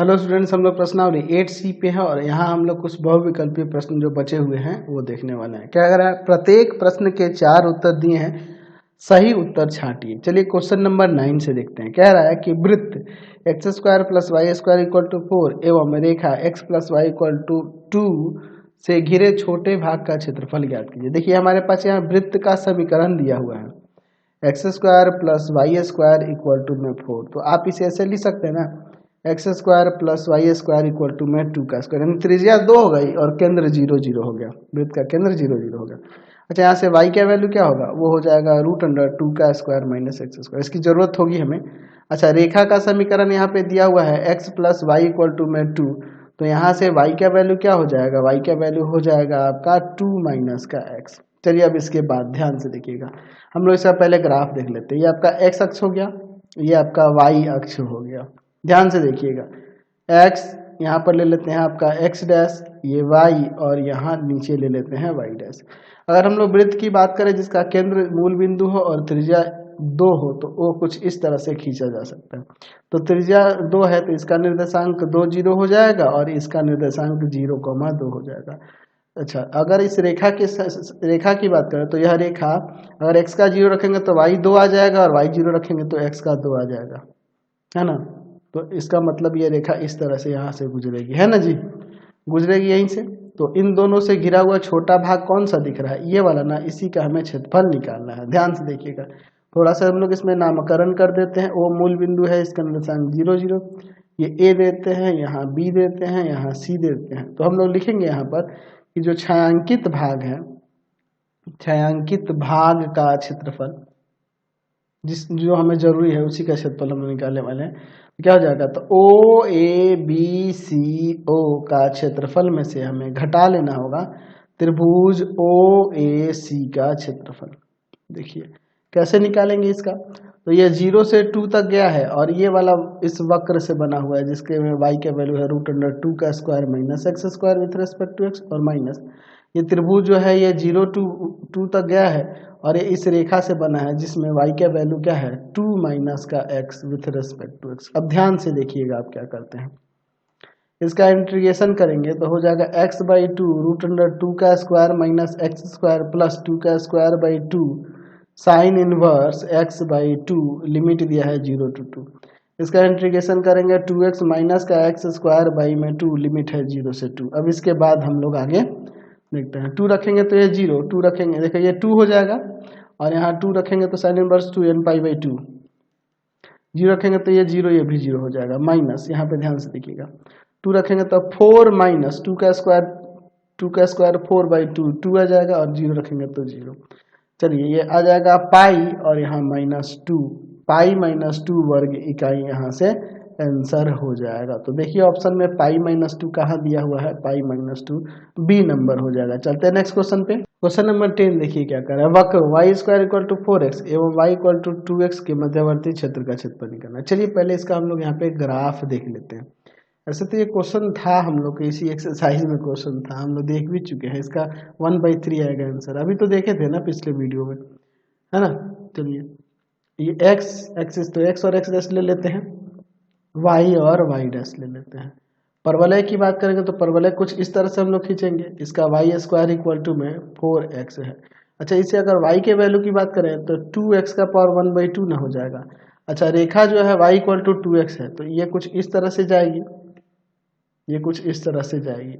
Hello students, हम लोग प्रश्नावली 8C पे है और यहाँ हम लोग कुछ बहुविकल्पीय प्रश्न जो बचे हुए हैं वो देखने वाले हैं। क्या कह रहा है, प्रत्येक प्रश्न के 4 उत्तर दिए हैं, सही उत्तर छांटिए। चलिए क्वेश्चन नंबर 9 से देखते हैं। कह रहा है कि वृत्त X square plus Y square equal to 4 एवं रेखा X plus Y equal to 2 से घिरे छोटे भाग का क्षेत्रफल ज्ञात कीजिए। देखिए हमारे पास यहाँ वृत्त का समीकरण दिया हुआ है, X square plus Y square equal to में 4। तो आप इसे ऐसे लिख सकते हैं ना, X square plus Y square equal to में 2 का स्क्वायर, यानी त्रिज्या 2 हो गई और केंद्र 0 0 हो गया, वृत्त का केंद्र 0 0 हो गया। अच्छा, यहाँ से y का वैल्यू क्या होगा, वो हो जाएगा √2 का स्क्वायर माइनस एक्स स्क्वायर, इसकी जरूरत होगी हमें। अच्छा, रेखा का समीकरण यहाँ पे दिया हुआ है x plus Y equal to में 2, तो यहाँ से y का वैल्यू क्या हो जाएगा, y का वैल्यू हो जाएगा आपका 2 माइनस का x। चलिए अब इसके बाद ध्यान से देखिएगा, हम लोग इसका पहले ग्राफ देख लेते हैं। ये आपका x अक्ष हो गया, ये आपका y अक्ष हो गया। ध्यान से देखिएगा, x यहाँ पर ले लेते हैं आपका x डैश, ये y और यहाँ नीचे ले लेते हैं y डैश। अगर हम लोग वृत्त की बात करें जिसका केंद्र मूल बिंदु हो और त्रिज्या 2 हो, तो वो कुछ इस तरह से खींचा जा सकता है। तो त्रिज्या 2 है तो इसका निर्देशांक 2 0 हो जाएगा और इसका निर्देशांक 0,2 हो जाएगा। अच्छा, अगर इस रेखा की बात करें तो यह रेखा अगर x का 0 रखेंगे तो y 2 आ जाएगा और y 0 रखेंगे तो x का 2 आ जाएगा, है ना। तो इसका मतलब ये रेखा इस तरह से यहाँ से गुजरेगी, है ना जी, गुजरेगी यहीं से। तो इन दोनों से घिरा हुआ छोटा भाग कौन सा दिख रहा है, ये वाला ना, इसी का हमें क्षेत्रफल निकालना है। ध्यान से देखिएगा, थोड़ा सा हम लोग इसमें नामकरण कर देते हैं। वो मूल बिंदु है, इसका निर्देशांक 0 0, ये a देते हैं, यहाँ b देते हैं, यहाँ c देते हैं। तो हम लोग लिखेंगे यहाँ पर कि जो छायांकित भाग है, छायांकित भाग का क्षेत्रफल जो हमें जरूरी है उसी का क्षेत्रफल हम निकालने वाले हैं। क्या हो जाएगा, तो ओ ए बी सी ओ का क्षेत्रफल में से हमें घटा लेना होगा त्रिभुज ओ ए सी का क्षेत्रफल। देखिए कैसे निकालेंगे इसका, तो ये 0 से 2 तक गया है और ये वाला इस वक्र से बना हुआ है जिसके में y का वैल्यू है √2 का square minus x square with respect to x और माइनस ये त्रिभुज जो है ये 0 to 2 तक गया है और ये इस रेखा से बना है जिसमें y का वैल्यू क्या है 2 माइनस का x with respect to x। अब ध्यान से देखिएगा आप क्या करते हैं, इसका इंटीग्रेशन करेंगे तो हो जाएगा x/2 √2 का square minus x square plus 2 का square by 2 sine inverse x/2, limit दिया है 0 to 2। इसका इंटीग्रेशन करेंगे 2x माइनस का एक्स स्क्वायर बाई में 2, लिमिट है 0 से 2। अब इसके बाद हम लोग आगे देखते हैं, 2 रखेंगे तो ये 0, 2 रखेंगे देखिए ये 2 हो जाएगा और यहाँ 2 रखेंगे तो साइन इनवर्स 2n पाई/2, 0 रखेंगे तो ये 0, ये भी 0 हो जाएगा, माइनस यहाँ पे ध्यान से देखिएगा 2 रखेंगे तो 4 माइनस 2 का स्क्वायर 4/2, 2 आ जाएगा और 0 रखेंगे तो 0। चलिए ये आ जाएगा पाई और यहाँ -2, पाई -2 वर्ग इकाई यहाँ से आंसर हो जाएगा। तो देखिए ऑप्शन में पाई -2 कहाँ दिया हुआ है, पाई -2 बी नंबर हो जाएगा। चलते हैं नेक्स्ट क्वेश्चन पे। क्वेश्चन नंबर 10 देखिए क्या कर रहा है, वक्र Y square equal to 4x एवं y इक्वल टू 2x के मध्यवर्ती क्षेत्र का क्षेत्रफल निकालना है। चलिए पहले इसका हम लोग यहाँ पे ग्राफ देख लेते हैं। ऐसे तो ये क्वेश्चन था हम लोग के इसी एक्सरसाइज में, क्वेश्चन था हम लोग देख भी चुके हैं, इसका 1/3 आएगा आंसर, अभी तो देखे थे ना पिछले वीडियो में, है ना। चलिए ये एक्सिस तो x और x डैश ले लेते हैं, y और y डैश ले लेते हैं। परवलय की बात करेंगे तो परवलय कुछ इस तरह से हम लोग खींचेंगे, इसका वाई स्क्वायर इक्वल टू में 4x है। अच्छा, इसे अगर y के वैल्यू की बात करें तो 2x का पावर 1/2 ना हो जाएगा। अच्छा, रेखा जो है y इक्वल टू 2x है तो ये कुछ इस तरह से जाएगी, ये कुछ इस तरह से जाएगी।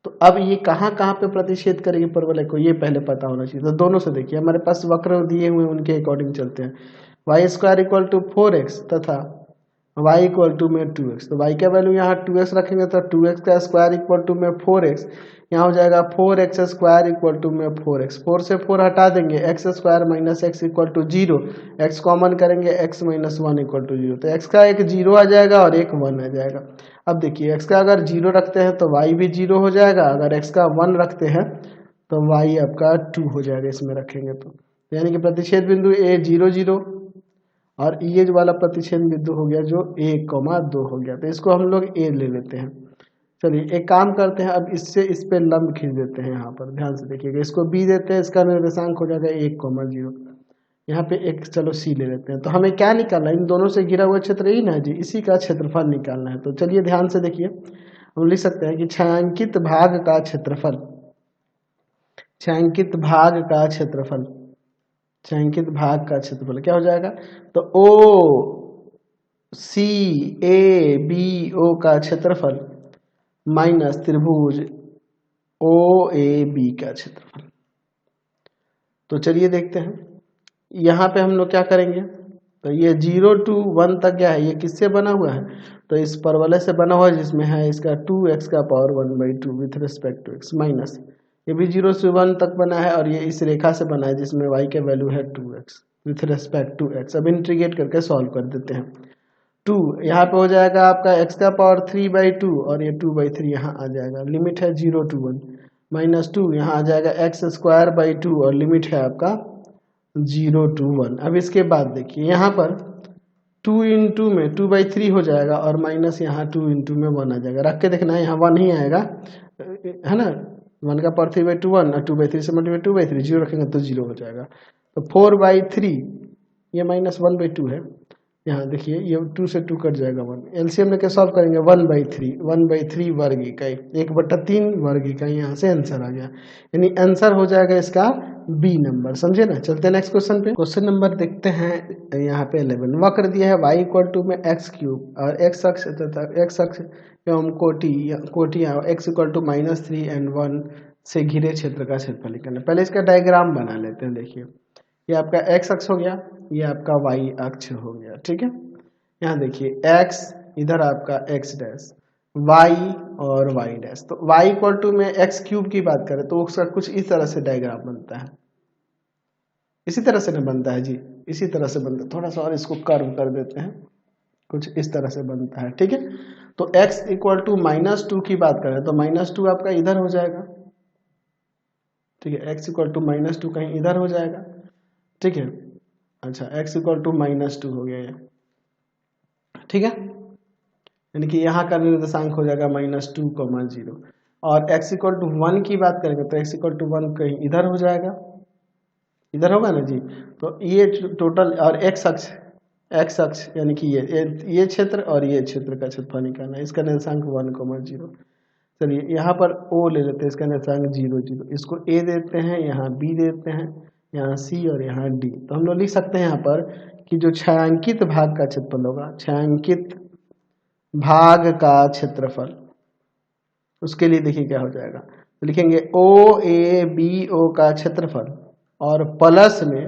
तो अब ये कहाँ कहाँ पे प्रतिच्छेद करेगी परवलय को, ये पहले पता होना चाहिए। तो दोनों से देखिए, हमारे पास वक्र दिए हुए उनके अकॉर्डिंग चलते हैं। Y square equal to 4x तथा y इक्वल टू में 2x, तो y का वैल्यू यहाँ 2x रखेंगे तो 2x का स्क्वायर इक्वल टू में 4x, यहाँ हो जाएगा 4x स्क्वायर इक्वल टू में 4x, 4 से 4 हटा देंगे, x square minus x equal to 0, x common करेंगे x माइनस 1 इक्वल टू 0, तो x का एक 0 आ जाएगा और एक 1 आ जाएगा। अब देखिए x का अगर 0 रखते हैं तो y भी 0 हो जाएगा, अगर x का 1 रखते हैं तो y आपका 2 हो जाएगा इसमें रखेंगे तो यानी कि प्रतिच्छेद बिंदु a 0 0 और ये जो वाला प्रतिच्छेद बिंदु हो गया जो 1,2 हो गया, तो इसको हम लोग a ले लेते हैं। चलिए एक काम करते हैं, अब इससे इस पे लंब खींच देते हैं, यहाँ पर ध्यान से देखिएगा, इसको b देते हैं, इसका निर्देशांक हो जाएगा 1,0। यहाँ पे एक चलो सी ले लेते हैं। तो हमें क्या निकालना है, इन दोनों से घिरा हुआ क्षेत्र ही ना जी, इसी का क्षेत्रफल निकालना है। तो चलिए ध्यान से देखिए, हम लिख सकते हैं कि छायांकित भाग का क्षेत्रफल, छायांकित भाग का क्षेत्रफल, छायांकित भाग का क्षेत्रफल क्या हो जाएगा, तो ओ सी ए बी ओ का क्षेत्रफल माइनस त्रिभुज ओ ए बी का क्षेत्रफल। तो चलिए देखते हैं, यहाँ पे हम लोग क्या करेंगे, तो ये 0 to 1 तक क्या है, ये किससे बना हुआ है, तो इस परवलय से बना हुआ है जिसमें है इसका 2x का power 1/2 with respect to x minus, ये भी 0 से 1 तक बना है और ये इस रेखा से बना है जिसमें y का वैल्यू है 2x with respect to x। अब इंटीग्रेट करके सॉल्व कर देते हैं। 2 यहाँ पे हो जाएगा आपका x का पावर 3/2 और ये 2/3 यहाँ आ जाएगा, लिमिट है 0 to 1, माइनस 2 यहाँ आ जाएगा x² 2 और लिमिट है आपका 0 to 1। अब इसके बाद देखिए यहाँ पर 2 into में 2/3 हो जाएगा और माइनस यहाँ 2 into में 1 आ जाएगा, रख के देखना है, यहाँ 1 ही आएगा, है ना, 1 का पावर 3/2 1 और 2/3 से मल्टीप्लाई 2/3, 0 रखेंगे तो 0 हो जाएगा। तो 4/3 ये माइनस 1/2 है, यहाँ देखिए ये 2 से 2 कट जाएगा 1, एलसीएम लेके सॉल्व करेंगे 1/3 वर्ग इकाई, 1/3 वर्ग इकाई, यहाँ से आंसर आ गया, यानी आंसर हो जाएगा इसका बी नंबर, समझे ना। चलते हैं नेक्स्ट क्वेश्चन पे। क्वेश्चन नंबर देखते हैं यहाँ पे 11, वक्र दिया है y इक्वल टू में x³ और x अक्ष तथा x अक्ष एवं कोटियाँ x इक्वल टू -3 and 1 से घिरे क्षेत्र का क्षेत्रफल निकालना। पहले इसका डायग्राम बना लेते हैं। देखिए ये आपका x अक्ष हो गया, ये आपका y अक्ष हो गया, ठीक है। यहाँ देखिए x, इधर आपका x डैश, y और y डैश। तो y इक्वल टू में x³ की बात करें तो उसका कुछ इस तरह से डायग्राम बनता है, इसी तरह से ना बनता है जी, इसी तरह से बनता है, थोड़ा सा और इसको कर्व कर देते हैं, कुछ इस तरह से बनता है, ठीक है। तो x इक्वल टू -2 की बात करें तो -2 आपका इधर हो जाएगा, ठीक है, x इक्वल टू -2 कहीं इधर हो जाएगा, ठीक है। अच्छा x इक्वल टू -2 हो गया ये, ठीक है, यानी कि यहाँ का निर्देशांक हो जाएगा -2, 0 और x इक्वल टू 1 की बात करेंगे तो x इक्वल टू 1 कहीं इधर हो जाएगा, इधर होगा ना जी। तो ये टोटल और x अक्ष यानी कि ये क्षेत्र और ये क्षेत्र का क्षेत्रफल निकालना है, इसका निर्देशांक 1, 0। चलिए यहाँ पर O ले लेते हैं, इसका निर्देशांक 0, 0, इसको A देते हैं, यहाँ B देते हैं, यहाँ C और यहाँ D। तो हम लोग लिख सकते हैं यहाँ पर कि जो छायांकित भाग का क्षेत्रफल होगा, छायांकित भाग का क्षेत्रफल, उसके लिए देखिए क्या हो जाएगा, तो लिखेंगे OABO का क्षेत्रफल और प्लस में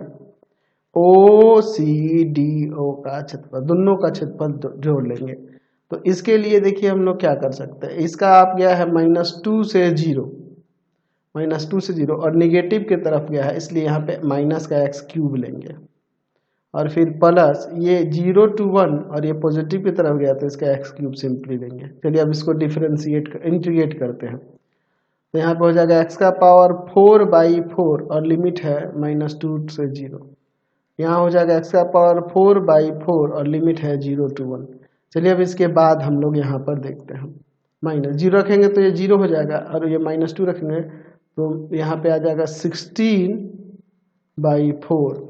OCDO का क्षेत्रफल, दोनों का क्षेत्रफल जोड़ लेंगे। तो इसके लिए देखिए हम लोग क्या कर सकते हैं, इसका आप गया है -2 से 0, -2 से 0 और निगेटिव की तरफ गया है, इसलिए यहाँ पे माइनस का x³ लेंगे और फिर प्लस ये 0 to 1 और ये पॉजिटिव की तरफ गया तो इसका x³ सिंपली लेंगे। चलिए अब इसको इंटीग्रेट करते हैं। तो यहाँ पे हो जाएगा x का पावर 4/4 और लिमिट है -2 से 0, यहाँ हो जाएगा x का पावर 4/4 और लिमिट है 0 to 1। चलिए अब इसके बाद हम लोग यहाँ पर देखते हैं, -0 रखेंगे तो ये 0 हो जाएगा और ये -2 रखेंगे तो यहाँ पे आ जाएगा 16/4,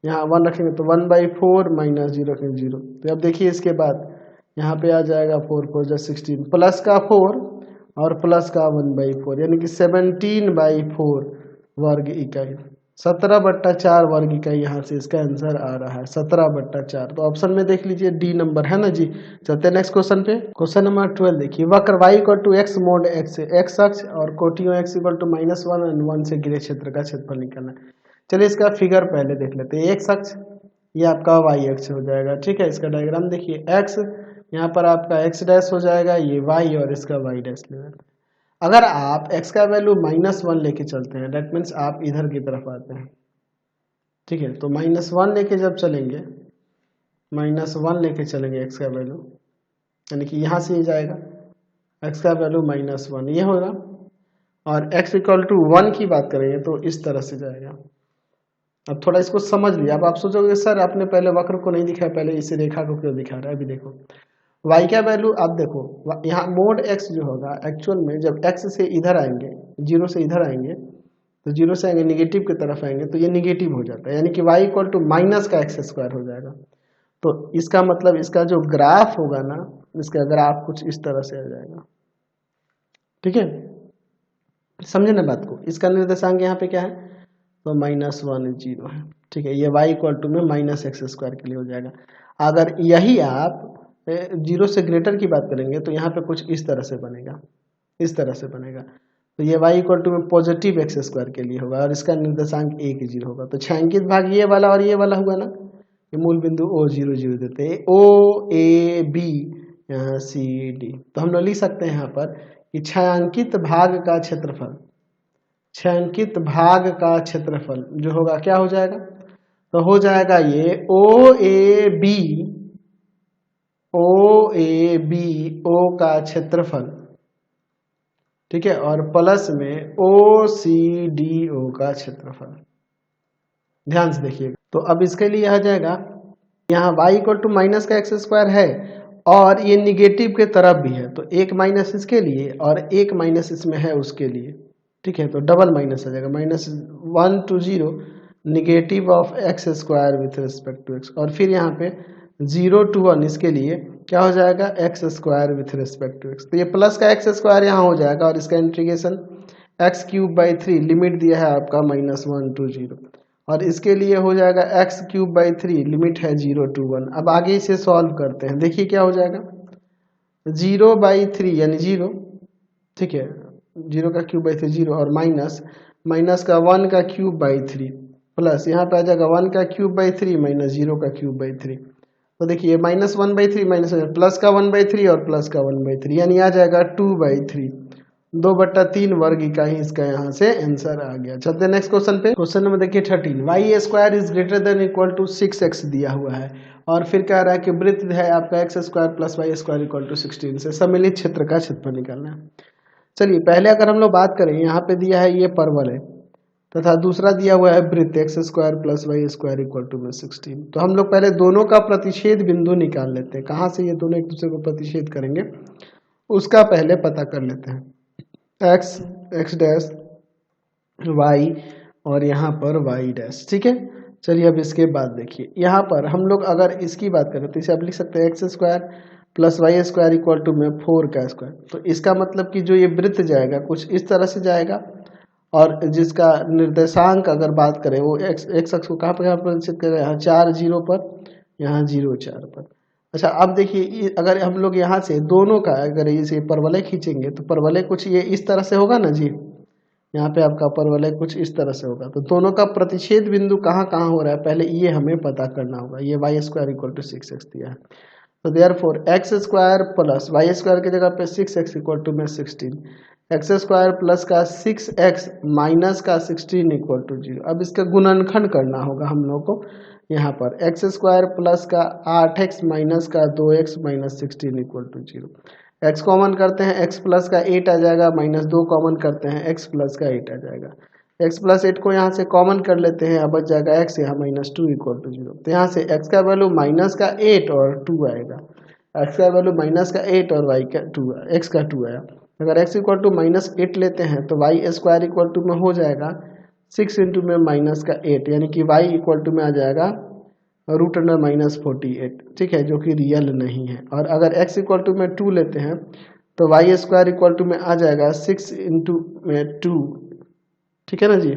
यहाँ 1 रखेंगे तो 1/4 -0 रखेंगे 0। तो अब देखिए इसके बाद यहाँ पे आ जाएगा 4 4 जा 16 प्लस का 4 और प्लस का 1/4 यानी कि 17/4 वर्ग इकाई, 17/4 वर्ग इकाई, यहाँ से इसका आंसर आ रहा है 17/4। तो ऑप्शन में देख लीजिए डी नंबर, है ना जी। चलते हैं नेक्स्ट क्वेश्चन पे। क्वेश्चन नंबर 12 देखिए, वक्र y equal to x mod x, x अक्ष और कोटियों x इक्वल टू -1 और 1 से घिरे क्षेत्र का क्षेत्रफल निकालना है। चलिए इसका फिगर पहले देख लेते हैं। x अक्ष ये आपका y अक्ष हो जाएगा, ठीक है। इसका डायग्राम देखिए, x यहाँ पर आपका x डैश हो जाएगा, ये y और इसका y डैश ले लेते हैं। अगर आप x का वैल्यू -1 लेके चलते हैं, दैट मीन्स आप इधर की तरफ आते हैं, ठीक है। तो -1 लेके जब चलेंगे, -1 लेके चलेंगे x का वैल्यू, यानी कि यहाँ से ये जाएगा x का वैल्यू -1 ये होगा, और x इक्वल टू 1 की बात करेंगे तो इस तरह से जाएगा। अब थोड़ा इसको समझ लिया। अब आप सोचोगे सर आपने पहले वक्र को नहीं दिखाया, पहले इस रेखा को क्यों दिखा रहा है। अभी देखो y का वैल्यू, आप देखो यहाँ मोड x जो होगा एक्चुअल में जब x से इधर आएंगे, 0 से इधर आएंगे तो जीरो से आएंगे निगेटिव की तरफ आएंगे तो ये निगेटिव हो जाता है, यानी कि y इक्वल टू माइनस का एक्स स्क्वायर हो जाएगा। तो इसका मतलब इसका जो ग्राफ होगा ना, इसका ग्राफ कुछ इस तरह से आ जाएगा। ठीक है, समझे ना बात को। इसका निर्देशांक यहाँ पे क्या है, तो -1 0 है। ठीक है, ये y इक्वल टू में माइनस एक्स स्क्वायर के लिए हो जाएगा। अगर यही आप जीरो से ग्रेटर की बात करेंगे तो यहाँ पे कुछ इस तरह से बनेगा, इस तरह से बनेगा। तो ये y इक्वल टू में पॉजिटिव एक्स स्क्वायर के लिए होगा और इसका निर्देशांक 1 0 होगा। तो छायांकित भाग ये वाला और ये वाला हुआ ना, ये मूल बिंदु O0 0 देते हैं, O A B यहाँ C D। तो हम लोग लिख सकते हैं यहाँ पर कि छायांकित भाग का क्षेत्रफल, छायांकित भाग का क्षेत्रफल जो होगा क्या हो जाएगा, तो हो जाएगा ये OAB का क्षेत्रफल, ठीक है, और प्लस में OCDO का क्षेत्रफल। ध्यान से देखिएगा। तो अब इसके लिए आ जाएगा, यहाँ y इक्वल टू माइनस का एक्स स्क्वायर है और ये निगेटिव के तरफ भी है, तो एक माइनस इसके लिए और एक माइनस इसमें है उसके लिए। ठीक है, तो डबल माइनस आ जाएगा, -1 to 0 negative of x square with respect to x, और फिर यहाँ पे 0 to 1 इसके लिए क्या हो जाएगा, x square with respect to x. तो ये प्लस का एक्स स्क्वायर यहाँ हो जाएगा और इसका इंटीग्रेशन x³/3 लिमिट दिया है आपका -1 to 0, और इसके लिए हो जाएगा x³/3 लिमिट है 0 to 1। अब आगे इसे सॉल्व करते हैं, देखिए क्या हो जाएगा, 0/3 यानी 0, ठीक है, 0³/3 0 और माइनस का 1³/3 प्लस यहाँ पे आ जाएगा 1³/3 माइनस 0³/3। तो देखिए -1/3 माइनस प्लस का 1/3 और प्लस का 1/3 यानी आ जाएगा 2/3, 2/3 वर्ग का ही इसका यहाँ से आंसर आ गया। चलते हैं नेक्स्ट क्वेश्चन पे। क्वेश्चन नंबर देखिए 13, y square is greater than equal to 6x दिया हुआ है और फिर कह रहा है कि वृत्त है आपका x square plus y square equal to 16 से सम्मिलित क्षेत्र का क्षेत्रफल निकालना है। चलिए पहले अगर हम लोग बात करें, यहाँ पे दिया है ये परवल है तथा दूसरा दिया हुआ है वृत्त x square plus y square equal to में 16। तो हम लोग पहले दोनों का प्रतिच्छेद बिंदु निकाल लेते हैं, कहाँ से ये दोनों एक दूसरे को प्रतिच्छेद करेंगे उसका पहले पता कर लेते हैं। x डैश y और यहाँ पर y डैश, ठीक है। चलिए अब इसके बाद देखिए, यहाँ पर हम लोग अगर इसकी बात करें तो इसे आप लिख सकते हैं x square plus Y square equal to में 4 का स्क्वायर। तो इसका मतलब कि जो ये वृत्त जाएगा कुछ इस तरह से जाएगा और जिसका निर्देशांक अगर बात करें वो एक्स अक्ष को कहाँ पर प्रदर्शित कर रहे हैं, 4 0 पर, यहाँ 0 4 पर। अच्छा अब देखिए अगर हम लोग यहाँ से दोनों का अगर इसे परवलय खींचेंगे तो परवलय कुछ ये इस तरह से होगा ना जी, यहाँ पे आपका परवलय कुछ इस तरह से होगा। तो दोनों का प्रतिच्छेद बिंदु कहाँ कहाँ हो रहा है पहले ये हमें पता करना होगा। ये Y square equal to 6x दिया है, तो therefore x square plus Y square की जगह पे 6x इक्वल टू में 16, एक्स स्क्वायर प्लस का 6x माइनस का 16 इक्वल टू 0। अब इसका गुणनखंड करना होगा हम लोग को। यहाँ पर एक्स स्क्वायर प्लस का 8x माइनस का 2x minus 16 equal to 0। x common करते हैं, x प्लस का 8 आ जाएगा, माइनस 2 कॉमन करते हैं, x प्लस का 8 आ जाएगा। x प्लस 8 को यहाँ से कॉमन कर लेते हैं, अब बच जाएगा x यहाँ -2 इक्वल टू 0। तो यहाँ से x का वैल्यू माइनस का 8 और 2 आएगा, x का वैल्यू माइनस का 8 और y का 2, x का 2 आया। अगर x इक्वल टू -8 लेते हैं तो y स्क्वायर इक्वल टू में हो जाएगा 6 इंटू में माइनस का 8, यानी कि y इक्वल टू में आ जाएगा √48, ठीक है, जो कि रियल नहीं है। और अगर x इक्वल टू में 2 लेते हैं तो y स्क्वायर इक्वल टू में आ जाएगा 6 इंटू में 2, ठीक है ना जी,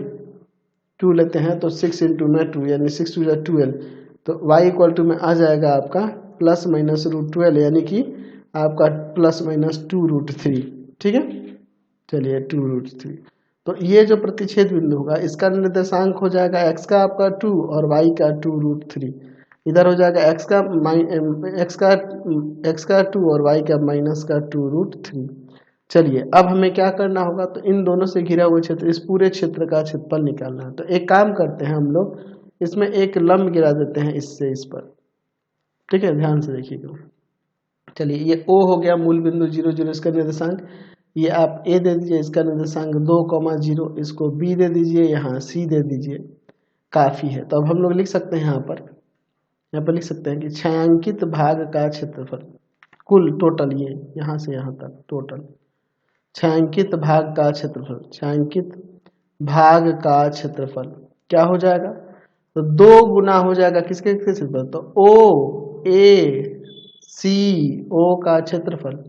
2 लेते हैं तो 6 इंटू में 2 यानी 6 2 12, तो y इक्वल टू में आ जाएगा आपका प्लस माइनस √12 यानी कि आपका प्लस माइनस 2√3, ठीक है। चलिए 2√3, तो ये जो प्रतिच्छेद बिंदु होगा इसका निर्देशांक हो जाएगा x का आपका 2 और y का 2√3, इधर हो जाएगा x का 2 और y का माइनस का 2√3। चलिए अब हमें क्या करना होगा, तो इन दोनों से घिरा हुआ क्षेत्र, इस पूरे क्षेत्र का क्षेत्रफल निकालना है। तो एक काम करते हैं हम लोग, इसमें एक लंब गिरा देते हैं इससे इस पर, ठीक है, ध्यान से देखिएगा। चलिए ये O हो गया मूल बिंदु 0 0, इसका निर्देशांक ये आप A दे दीजिए, इसका निर्देशांक 2,0, इसको B दे दीजिए, यहाँ C दे दीजिए, काफ़ी है। तो अब हम लोग लिख सकते हैं यहाँ पर लिख सकते हैं कि छायांकित भाग का क्षेत्रफल कुल टोटल, ये यहाँ से यहाँ तक टोटल छायांकित भाग का क्षेत्रफल, छायांकित भाग का क्षेत्रफल क्या हो जाएगा, तो 2 गुना हो जाएगा किसके क्षेत्रफल, तो ओ ए सी ओ का क्षेत्रफल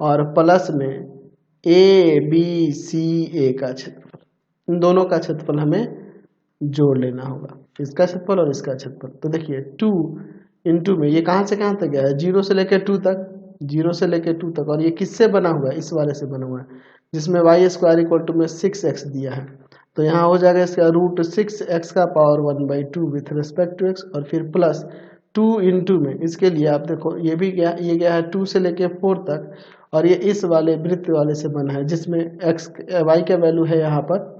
और प्लस में ए बी सी ए का क्षेत्रफल। इन दोनों का क्षेत्रफल हमें जोड़ लेना होगा, इसका क्षेत्रफल और इसका क्षेत्रफल। तो देखिए 2 इंटू में ये कहाँ से कहाँ तक गया है, 0 से लेकर 2 तक, 0 से लेकर 2 तक, और ये किससे बना हुआ है, इस वाले से बना हुआ है जिसमें वाई स्क्वायर इक्वल टू में 6x दिया है। तो यहाँ हो जाएगा इसका रूट 6x का power 1/2 with respect to x, और फिर प्लस 2 इंटू में इसके लिए आप देखो ये भी गया, ये गया है 2 से लेके 4 तक, और ये इस वाले वृत्त वाले से बना है जिसमें x y का वैल्यू है यहाँ पर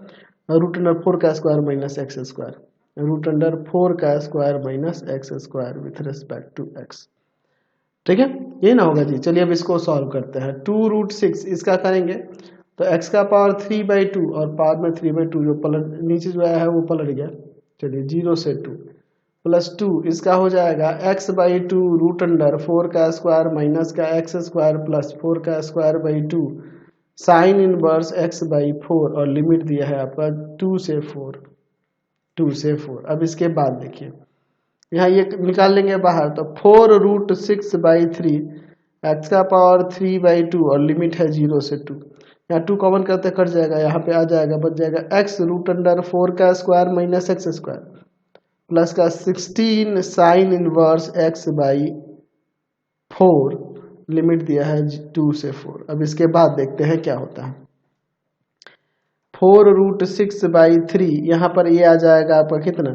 रूट अंडर 4 का square minus x square, root under 4 का square minus x square with respect to x। ठीक है, ये ना होगा जी। चलिए अब इसको सॉल्व करते हैं। 2√6 इसका करेंगे तो x का पावर 3/2 और पावर में 3/2 जो पलट नीचे जो आया है वो पलट गया। चलिए 0 से 2 प्लस 2 इसका हो जाएगा x/2 रूट अंडर 4 का स्क्वायर माइनस का एक्स स्क्वायर प्लस 4 का square by 2 sine inverse x/4, और लिमिट दिया है आपका 2 से 4, 2 से 4। अब इसके बाद देखिए यहाँ ये निकाल लेंगे बाहर, तो 4√6/3 एक्स का पावर 3/2 और लिमिट है 0 से 2। यहाँ 2 कॉमन करते कट जाएगा, यहाँ पे आ जाएगा बच जाएगा x रूट अंडर 4 का square minus x square plus का 16 साइन इनवर्स x/4, लिमिट दिया है 2 से 4। अब इसके बाद देखते हैं क्या होता है। 4√6/3 यहाँ पर ये आ जाएगा आपका कितना,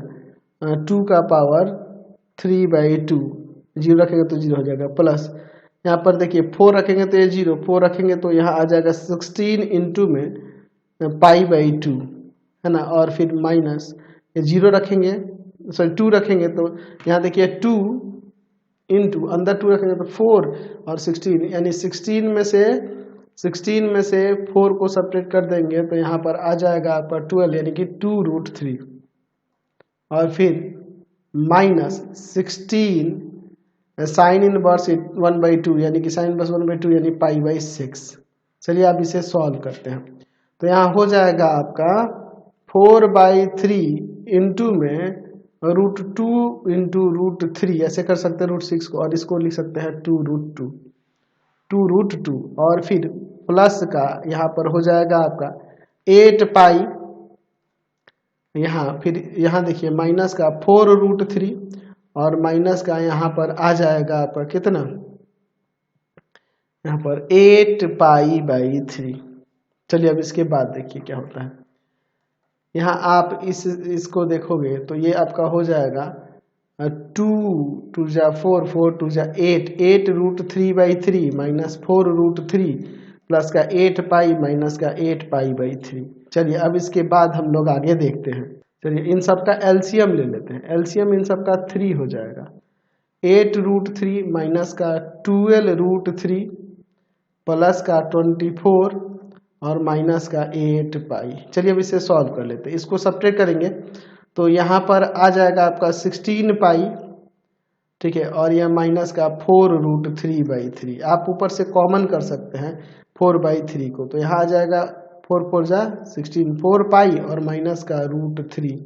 2 का पावर 3/2, 0 रखेंगे तो 0 हो जाएगा, प्लस यहाँ पर देखिए 4 रखेंगे तो ये 0, 4 रखेंगे तो यहाँ आ जाएगा 16 इंटू में π/2 है ना, और फिर माइनस ये 0 रखेंगे, सॉरी 2 रखेंगे तो यहाँ देखिए 2 इंटू अंदर 2 रखेंगे तो 4 और 16, यानी 16 में से 4 को सब्ट्रैक्ट कर देंगे तो यहाँ पर आ जाएगा आपका 12, यानी कि 2√3, और फिर माइनस 16 साइन इनवर्स 1/2 यानी कि साइन इनवर्स 1/2 यानी π/6। चलिए आप इसे सॉल्व करते हैं। तो यहाँ हो जाएगा आपका 4/3 इंटू में √2 इंटू √3, ऐसे कर सकते हैं √6 को, और इसको लिख सकते हैं 2√2 और फिर प्लस का यहाँ पर हो जाएगा आपका 8π, यहाँ फिर यहाँ देखिए माइनस का 4√3 और माइनस का यहाँ पर आ जाएगा आपका कितना, यहाँ पर 8π/3। चलिए अब इसके बाद देखिए क्या होता है। यहाँ आप इसको देखोगे तो ये आपका हो जाएगा 2 2 जा 4 4 2 जा 8 8√3/3 माइनस 4√3 प्लस का 8π माइनस का 8π/3। चलिए अब इसके बाद हम लोग आगे देखते हैं। चलिए इन सब का एलसीएम ले लेते हैं। एलसीएम इन सब का 3 हो जाएगा, 8√3 माइनस का 12√3 प्लस का 24 और माइनस का 8π। चलिए अब इसे सॉल्व कर लेते हैं। इसको सब्ट्रैक्ट करेंगे तो यहाँ पर आ जाएगा आपका 16π, ठीक है, और यह माइनस का 4√3/3। आप ऊपर से कॉमन कर सकते हैं 4/3 को, तो यहाँ आ जाएगा 4 4 जा 16 4π और माइनस का √3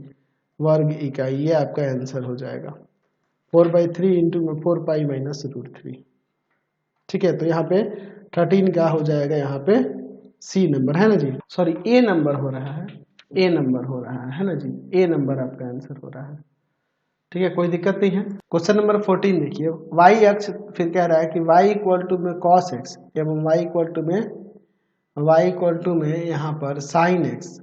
वर्ग इकाई। ये आपका आंसर हो जाएगा 4/3 इंटू में 4π माइनस √3। ठीक है, तो यहाँ पे 13 का हो जाएगा, यहाँ पे सी नंबर है ना जी, सॉरी ए नंबर हो रहा है, ए नंबर हो रहा है ना जी, ए नंबर आपका आंसर हो रहा है। ठीक है, कोई दिक्कत नहीं है। क्वेश्चन नंबर 14 देखिए, वाई अक्ष फिर कह रहा है कि y इक्वल टू में cos x एवं y इक्वल टू में यहाँ पर sin x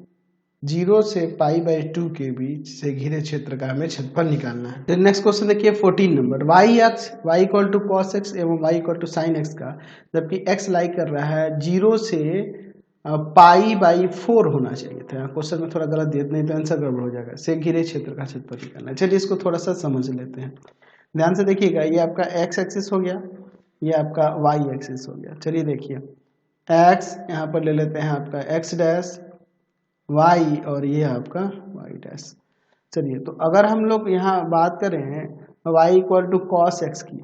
0 से π/2 के बीच से घिरे क्षेत्र का हमें क्षेत्रफल निकालना है। तो नेक्स्ट क्वेश्चन देखिए 14 नंबर, y अक्ष y equal to cos x एवं y equal to sin x का, जबकि x लाई कर रहा है 0 से π/4 होना चाहिए था। क्वेश्चन में थोड़ा गलत दिया, नहीं तो आंसर गड़बड़ हो जाएगा। से घिरे क्षेत्र का क्षेत्रफल निकालना है। चलिए इसको थोड़ा सा समझ लेते हैं, ध्यान से देखिएगा। ये आपका x एक्सिस हो गया, ये आपका y एक्सिस हो गया। चलिए देखिए x यहाँ पर ले लेते हैं आपका x डैश, y और ये आपका y डैश। चलिए तो अगर हम लोग यहाँ बात करें y equal to cos x की,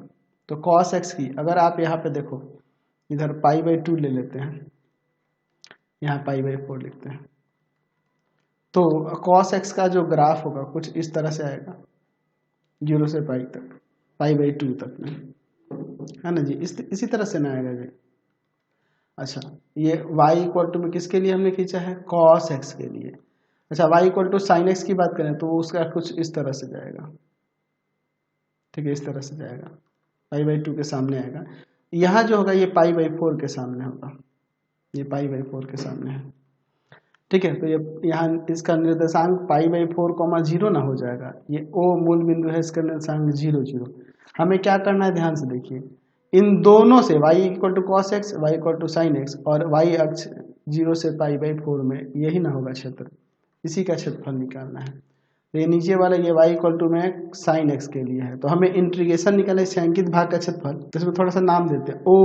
तो cos x की अगर आप यहाँ पे देखो इधर π/2 ले लेते हैं, यहाँ π/4 लिखते हैं, तो cos x का जो ग्राफ होगा कुछ इस तरह से आएगा, 0 से पाई तक, π/2 तक में, है ना जी, इसी तरह से ना आएगा जी। अच्छा, ये y इक्वल टू में किसके लिए हमने खींचा है, cos x के लिए। अच्छा, y equal to sine x की बात करें तो उसका कुछ इस तरह से जाएगा, ठीक है, इस तरह से जाएगा, π/2 के सामने आएगा। यहाँ जो होगा ये π/4 के सामने होगा, ये π/4 के सामने है, ठीक है। तो ये यहाँ इसका निर्देशांक π/4, 0 ना हो जाएगा, ये O मूल बिंदु है, इसका निर्देशांक 0 0। हमें क्या करना है, ध्यान से देखिए, इन दोनों से y equal to cos x, y equal to sine x, और y अक्ष 0 से π/4 में यही ना होगा क्षेत्र, इसी का क्षेत्रफल निकालना है। तो ये नीचे वाला ये y इक्वल टू में साइन एक्स के लिए है, तो हमें इंटीग्रेशन निकालना है छायांकित भाग का क्षेत्रफल। तो इसमें थोड़ा सा नाम देते हैं, O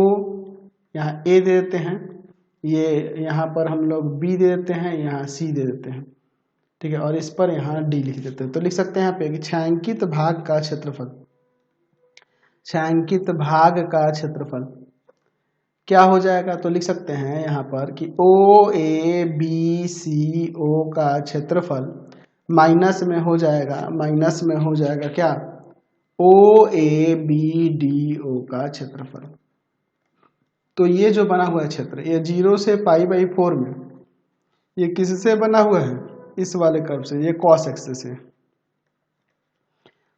यहाँ A दे देते हैं, ये यहाँ पर हम लोग B दे देते हैं, यहाँ C दे देते हैं, ठीक है, और इस पर यहाँ D लिख देते हैं। तो लिख सकते हैं यहाँ पे कि छायांकित भाग का क्षेत्रफल, छायांकित भाग का क्षेत्रफल क्या हो जाएगा, तो लिख सकते हैं यहाँ पर कि OABCO का क्षेत्रफल माइनस में हो जाएगा, माइनस में हो जाएगा क्या, OABDO का क्षेत्रफल। तो ये जो बना हुआ है क्षेत्र, ये 0 से π/4 में, ये किससे बना हुआ है, इस वाले कर्व से, ये cos एक्सिस से,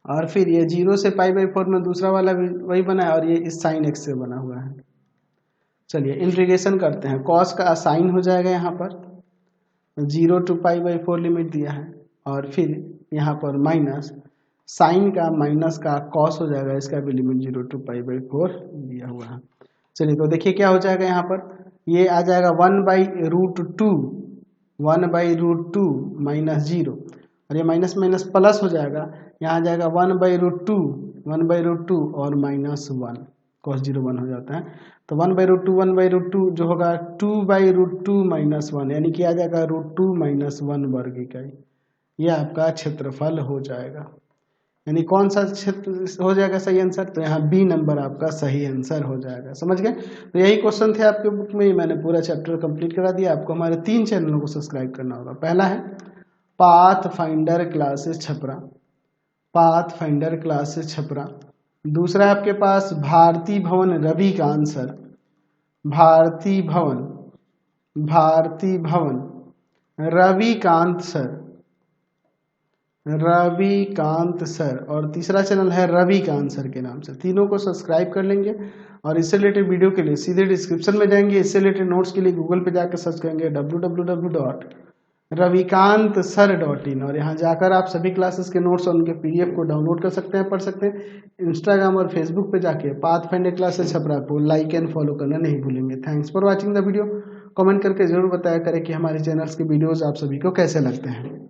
और फिर ये 0 से π/4 में दूसरा वाला भी वही बना है, और ये इस साइन एक्स से बना हुआ है। चलिए इंटीग्रेशन करते हैं, cos का साइन हो जाएगा यहाँ पर, 0 to π/4 लिमिट दिया है, और फिर यहाँ पर माइनस साइन का माइनस का cos हो जाएगा, इसका भी लिमिट 0 to π/4 दिया हुआ है। चलिए तो देखिए क्या हो जाएगा, यहाँ पर ये आ जाएगा 1/√2, 1/√2 माइनस 0, और ये माइनस माइनस प्लस हो जाएगा, यहाँ आ जाएगा 1/√2, 1/√2 और -1, cos 0 1 हो जाता है। तो 1/√2, 1/√2 जो होगा 2/√2 -1, यानी कि आ जाएगा √2 - 1 वर्ग इकाई। यह आपका क्षेत्रफल हो जाएगा। यानी कौन सा क्षेत्र हो जाएगा सही आंसर, तो यहाँ बी नंबर आपका सही आंसर हो जाएगा। समझ गए। तो यही क्वेश्चन थे आपके बुक में, मैंने पूरा चैप्टर कंप्लीट करा दिया। आपको हमारे 3 चैनलों को सब्सक्राइब करना होगा। पहला है path finder classes Chhapra, path finder classes Chhapra. दूसरा है आपके पास भारती भवन रविकांत सर, भारती भवन रविकांत सर, रविकांत सर। और तीसरा चैनल है रविकांत सर के नाम से। तीनों को सब्सक्राइब कर लेंगे और इससे रिलेटेड वीडियो के लिए सीधे डिस्क्रिप्शन में जाएंगे। इससे रिलेटेड नोट्स के लिए गूगल पे जाकर सर्च करेंगे www.ravikantsir.in, और यहाँ जाकर आप सभी क्लासेस के नोट्स और उनके PDF को डाउनलोड कर सकते हैं, पढ़ सकते हैं। इंस्टाग्राम और फेसबुक पे जाके पाथ फाइंडर क्लासेस छपरा को लाइक एंड फॉलो करना नहीं भूलेंगे। Thanks for watching the video. Comment करके जरूर बताया करें कि हमारे चैनल्स के वीडियोज़ आप सभी को कैसे लगते हैं।